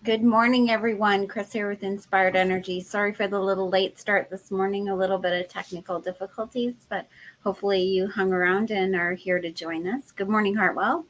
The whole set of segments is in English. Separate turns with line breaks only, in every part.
Good morning, everyone. Kris here with Inspired Energy. Sorry for the little late start this morning, a little bit of technical difficulties, but hopefully you hung around and are here to join us. Good morning, Hartwell.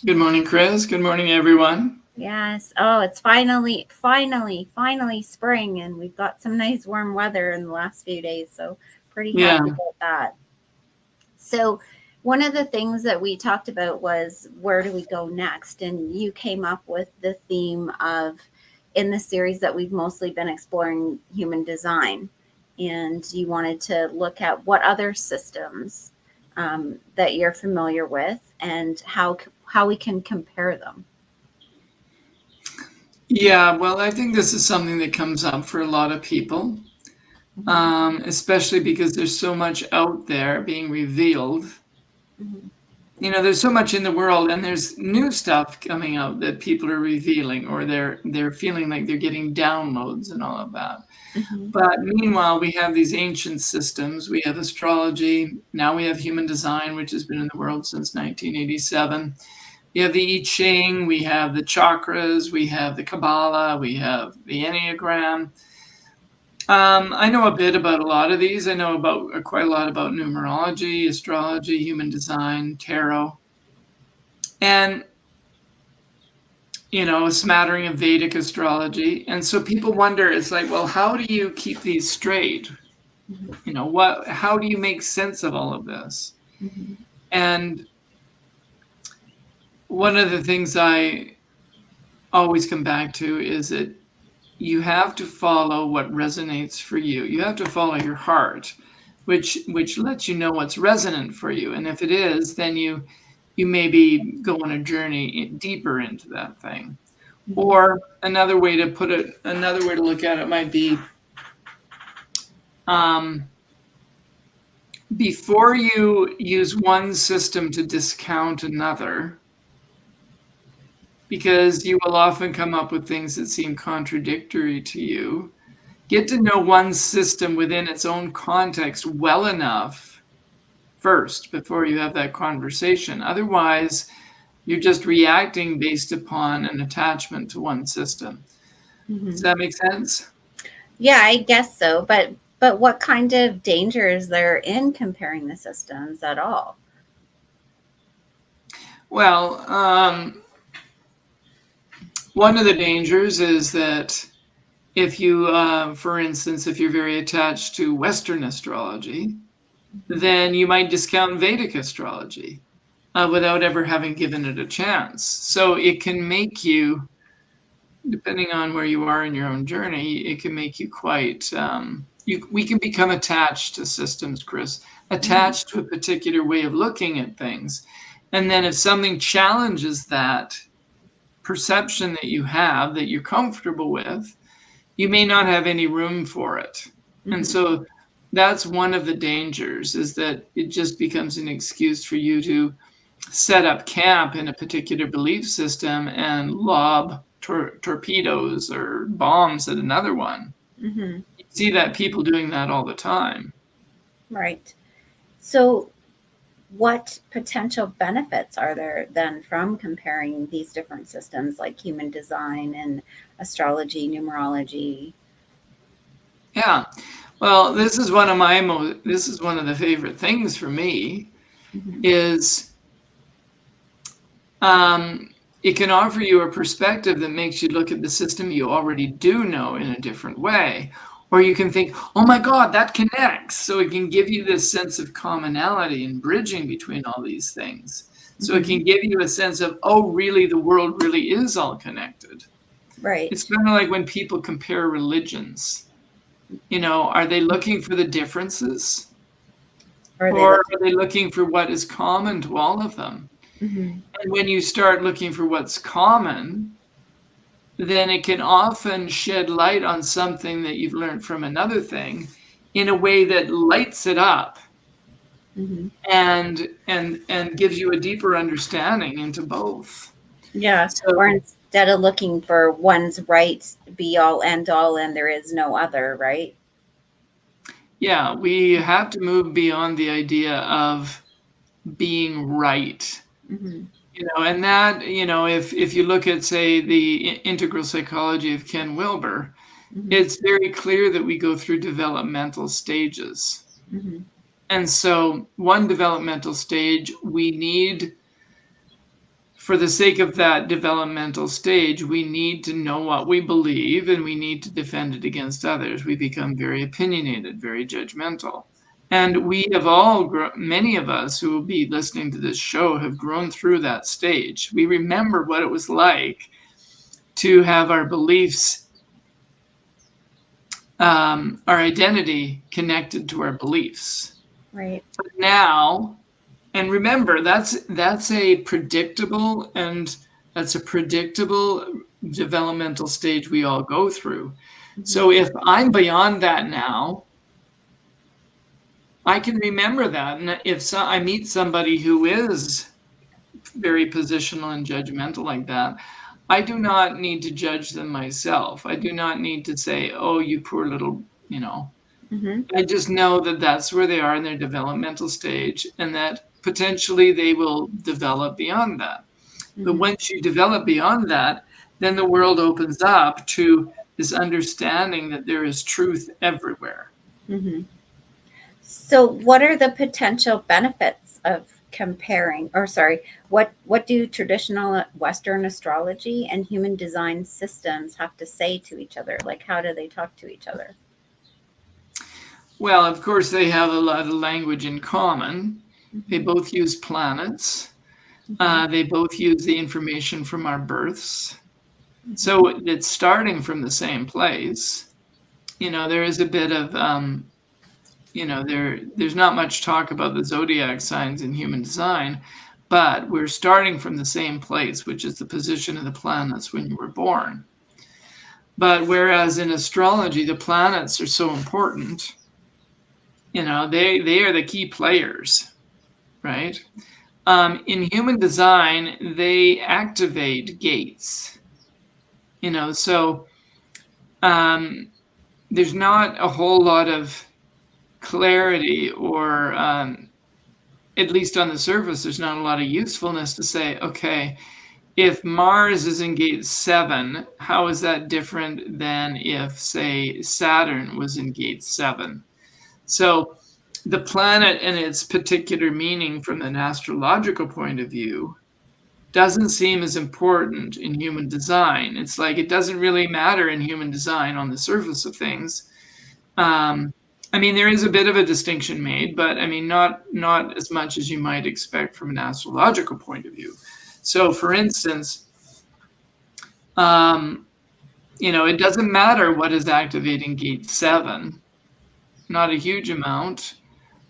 Good morning, Kris. Good morning, everyone.
Yes. Oh, it's finally spring, and we've got some nice warm weather in the last few days, so pretty
Yeah,
happy about that. So, one of the things that we talked about was where do we go next? And you came up with the theme of, in the series that we've mostly been exploring, human design. And you wanted to look at what other systems that you're familiar with and how we can compare them.
yeah. Well, I think this is something that comes up for a lot of people,
Mm-hmm.
especially because there's so much out there being revealed.
Mm-hmm.
There's so much in the world, and there's new stuff coming out that people are revealing, or they're feeling like they're getting downloads and all of that.
Mm-hmm.
But meanwhile, we have these ancient systems. We have astrology. Now we have human design, which has been in the world since 1987. We have the I Ching, we have the chakras, we have the Kabbalah, we have the Enneagram. I know a bit about a lot of these. I know about quite a lot about numerology, astrology, human design, tarot, and a smattering of Vedic astrology. And so people wonder, it's like, well, how do you keep these straight? How do you make sense of all of this?
Mm-hmm.
And one of the things I always come back to is that you have to follow what resonates for you. You have to follow your heart, which lets you know what's resonant for you. And if it is, then you maybe go on a journey deeper into that thing.
Mm-hmm.
Or another way to put it, another way to look at it might be, um, before you use one system to discount another, because you will often come up with things that seem contradictory to you. Get to know one system within its own context well enough first before you have that conversation. Otherwise, you're just reacting based upon an attachment to one system. Does
Mm-hmm.
that make sense?
Yeah, I guess so. But what kind of danger is there in comparing the systems at all?
Well, one of the dangers is that if you, for instance, if you're very attached to Western astrology,
Mm-hmm.
then you might discount Vedic astrology without ever having given it a chance. So it can make you, depending on where you are in your own journey, it can make you quite. We can become attached to systems, Kris,
Mm-hmm.
attached to a particular way of looking at things, and then if something challenges that perception that you have that you're comfortable with, you may not have any room for it. And
Mm-hmm.
so that's one of the dangers, is that it just becomes an excuse for you to set up camp in a particular belief system and lob torpedoes or bombs at another one.
Mm-hmm.
You see that people doing that all the time.
Right. So, what potential benefits are there then from comparing these different systems like human design and astrology, numerology?
Yeah. Well, this is one of the favorite things for me
Mm-hmm.
is um, it can offer you a perspective that makes you look at the system you already do know in a different way. Or you can think, oh my God, that connects. So it can give you this sense of commonality and bridging between all these things. So it
Mm-hmm.
can give you a sense of, oh, really, the world really is all connected. It's
Right.
kind of like when people compare religions. Are they looking for the differences?
Or are they
Or
looking?
are they looking for what is common to all of them?
Mm-hmm.
And when you start looking for what's common, then it can often shed light on something that you've learned from another thing in a way that lights it up
Mm-hmm.
and gives you a deeper understanding into both.
Yeah. Or
So
instead of looking for one's right, be all, end all, and there is no other, right?
yeah, we have to move beyond the idea of being right.
Mm-hmm.
And that, if you look at, say, the integral psychology of Ken Wilber,
Mm-hmm.
it's very clear that we go through developmental stages.
Mm-hmm.
And so one developmental stage, we need, for the sake of that developmental stage, we need to know what we believe and we need to defend it against others. We become very opinionated, very judgmental. And we have all, many of us who will be listening to this show have grown through that stage. We remember what it was like to have our beliefs, our identity connected to our beliefs.
Right.
But now, and remember, that's a predictable developmental stage we all go through.
Mm-hmm.
So if I'm beyond that now, I can remember that. And if I meet somebody who is very positional and judgmental like that, I do not need to judge them myself. I do not need to say, oh, you poor little,
Mm-hmm.
I just know that that's where they are in their developmental stage and that potentially they will develop beyond that. But
Mm-hmm.
once you develop beyond that, then the world opens up to this understanding that there is truth everywhere.
Mm-hmm. So what are the potential benefits of comparing, or sorry, what do traditional Western astrology and human design systems have to say to each other? Like, how do they talk to each other?
Well, of course, they have a lot of language in common. They both use planets. They both use the information from our births. So it's starting from the same place. There is a bit of, there's not much talk about the zodiac signs in human design, but we're starting from the same place, which is the position of the planets when you were born. But whereas in astrology, the planets are so important, they are the key players, right? In human design, they activate gates, so there's not a whole lot of clarity, or at least on the surface, there's not a lot of usefulness to say, okay, if Mars is in gate 7, how is that different than if, say, Saturn was in gate 7? So the planet and its particular meaning from an astrological point of view doesn't seem as important in human design. It's like it doesn't really matter in human design on the surface of things. There is a bit of a distinction made, but not as much as you might expect from an astrological point of view. So, for instance, it doesn't matter what is activating gate 7, not a huge amount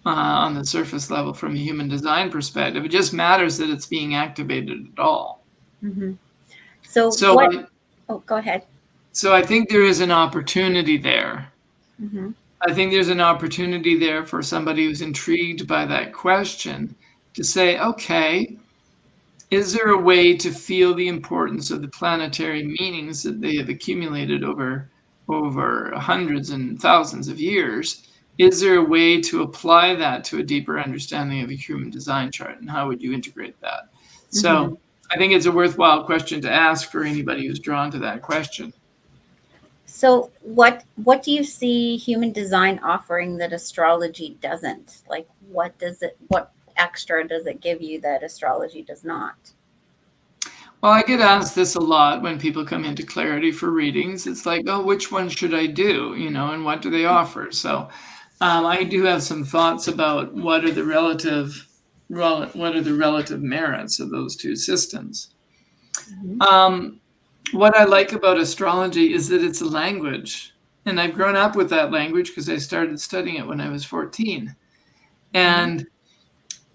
on the surface level from a human design perspective. It just matters that it's being activated at all.
Mm-hmm. Go ahead.
So I think there is an opportunity there.
Mm-hmm.
I think there's an opportunity there for somebody who's intrigued by that question to say, okay, is there a way to feel the importance of the planetary meanings that they have accumulated over hundreds and thousands of years? Is there a way to apply that to a deeper understanding of a human design chart, and how would you integrate that? Mm-hmm. So I think it's a worthwhile question to ask for anybody who's drawn to that question.
So what do you see human design offering that astrology doesn't? Like, what extra does it give you that astrology does not?
Well, I get asked this a lot when people come into clarity for readings. It's like, oh, which one should I do? And what do they offer? So I do have some thoughts about what are the relative merits of those two systems. Mm-hmm. What I like about astrology is that it's a language, and I've grown up with that language because I started studying it when I was 14. And,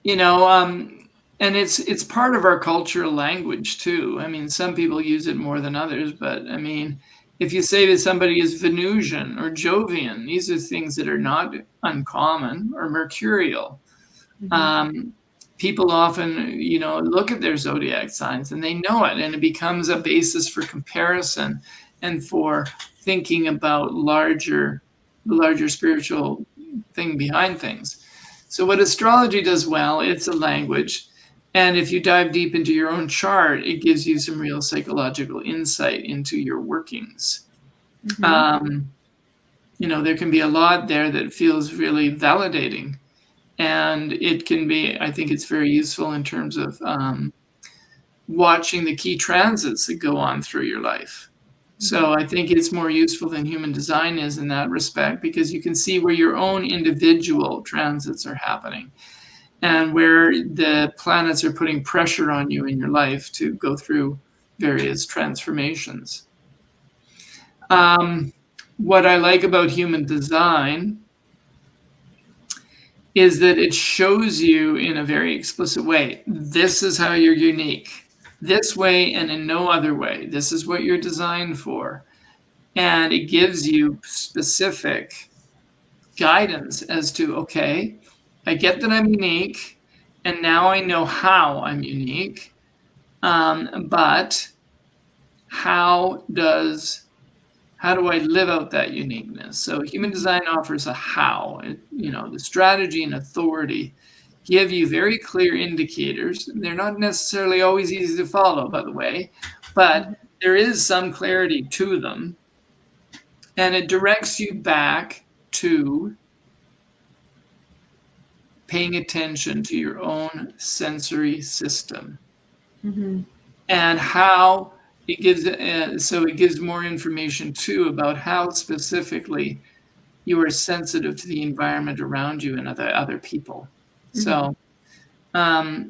and it's part of our cultural language too. Some people use it more than others, but if you say that somebody is Venusian or Jovian, these are things that are not uncommon, or Mercurial. Mm-hmm. People often, look at their zodiac signs and they know it, and it becomes a basis for comparison and for thinking about the larger spiritual thing behind things. So what astrology does well, it's a language. And if you dive deep into your own chart, it gives you some real psychological insight into your workings. There can be a lot there that feels really validating. And it can be, I think it's very useful in terms of watching the key transits that go on through your life. So I think it's more useful than human design is in that respect, because you can see where your own individual transits are happening and where the planets are putting pressure on you in your life to go through various transformations. What I like about human design is that it shows you in a very explicit way, this is how you're unique. This way and in no other way. This is what you're designed for. And it gives you specific guidance as to, okay, I get that I'm unique, and now I know how I'm unique. But how do I live out that uniqueness? So human design offers a how. The strategy and authority give you very clear indicators. They're not necessarily always easy to follow, by the way, but there is some clarity to them. And it directs you back to paying attention to your own sensory system. And how it gives more information too about how specifically you are sensitive to the environment around you and other people. So, I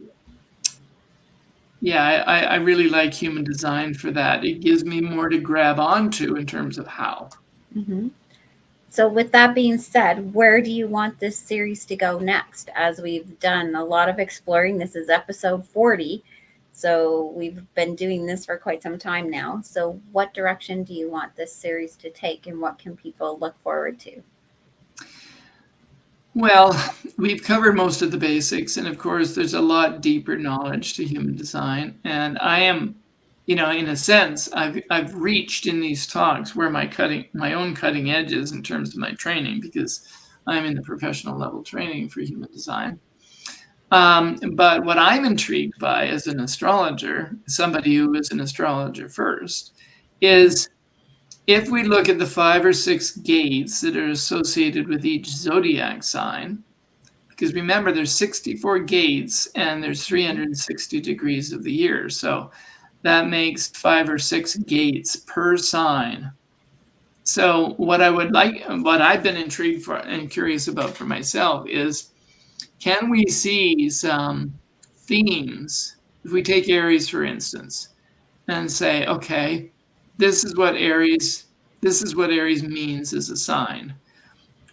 really like human design for that. It gives me more to grab onto in terms of how.
So with that being said, where do you want this series to go next? As we've done a lot of exploring, this is episode 40. So we've been doing this for quite some time now. So what direction do you want this series to take, and what can people look forward to?
Well, we've covered most of the basics, and of course, there's a lot deeper knowledge to human design. And I am, in a sense, I've reached in these talks where my own cutting edge is in terms of my training, because I'm in the professional level training for human design. But what I'm intrigued by as an astrologer, somebody who is an astrologer first, is if we look at the 5 or 6 gates that are associated with each zodiac sign, because remember there's 64 gates and there's 360 degrees of the year. So that makes 5 or 6 gates per sign. So what I've been intrigued for and curious about for myself is, can we see some themes? If we take Aries, for instance, and say, okay, this is what Aries means as a sign.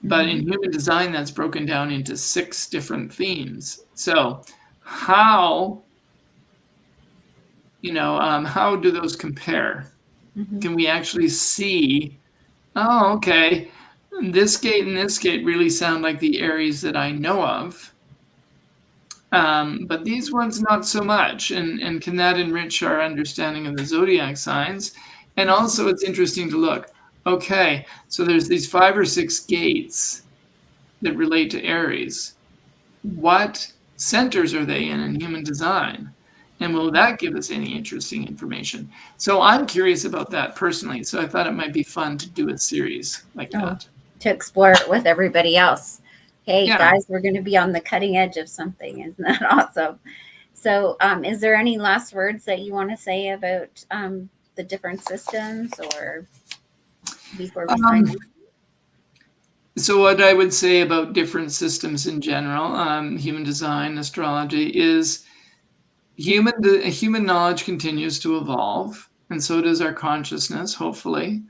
But in human design, that's broken down into 6 different themes. So how do those compare? Can we actually see, oh, okay, this gate and this gate really sound like the Aries that I know of. But these ones not so much. And can that enrich our understanding of the zodiac signs? And also it's interesting to look, okay, so there's these 5 or 6 gates that relate to Aries. What centers are they in human design? And will that give us any interesting information? So I'm curious about that personally. So I thought it might be fun to do a series like that.
To explore it with everybody else. Hey, guys, we're going to be on the cutting edge of something. Isn't that awesome? So is there any last words that you want to say about the different systems, or before we sign off?
So what I would say about different systems in general, human design, astrology, is human knowledge continues to evolve, and so does our consciousness, hopefully.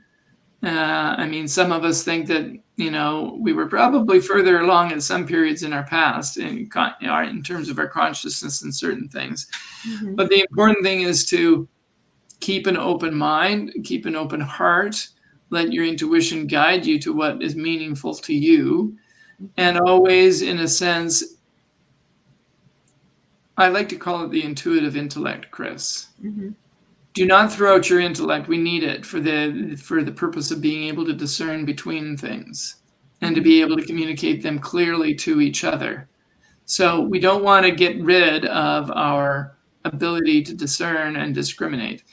Some of us think that, we were probably further along at some periods in our past in terms of our consciousness and certain things. But the important thing is to keep an open mind, keep an open heart, let your intuition guide you to what is meaningful to you. And always, in a sense, I like to call it the intuitive intellect, Kris. Do not throw out your intellect. We need it for the purpose of being able to discern between things and to be able to communicate them clearly to each other. So we don't want to get rid of our ability to discern and discriminate.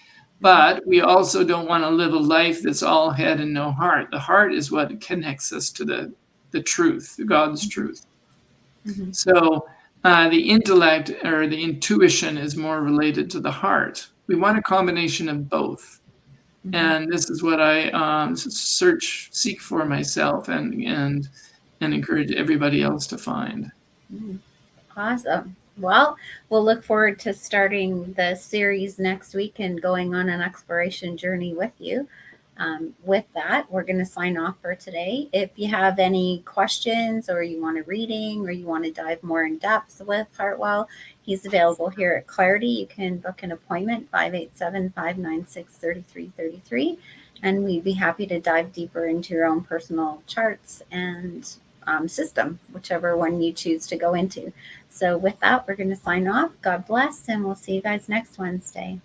But we also don't want to live a life that's all head and no heart. The heart is what connects us to the truth, God's truth.
Mhm.
So the intellect or the intuition is more related to the heart. We want a combination of both.
Mhm.
And this is what I seek for myself, and encourage everybody else to find.
Mhm. Awesome. Well, we'll look forward to starting the series next week and going on an exploration journey with you. With that, we're going to sign off for today. If you have any questions, or you want a reading, or you want to dive more in depth with Hartwell, he's available here at Clarity. You can book an appointment, 587-596-3333. And we'd be happy to dive deeper into your own personal charts and system, whichever one you choose to go into. So with that, we're going to sign off. God bless, and we'll see you guys next Wednesday.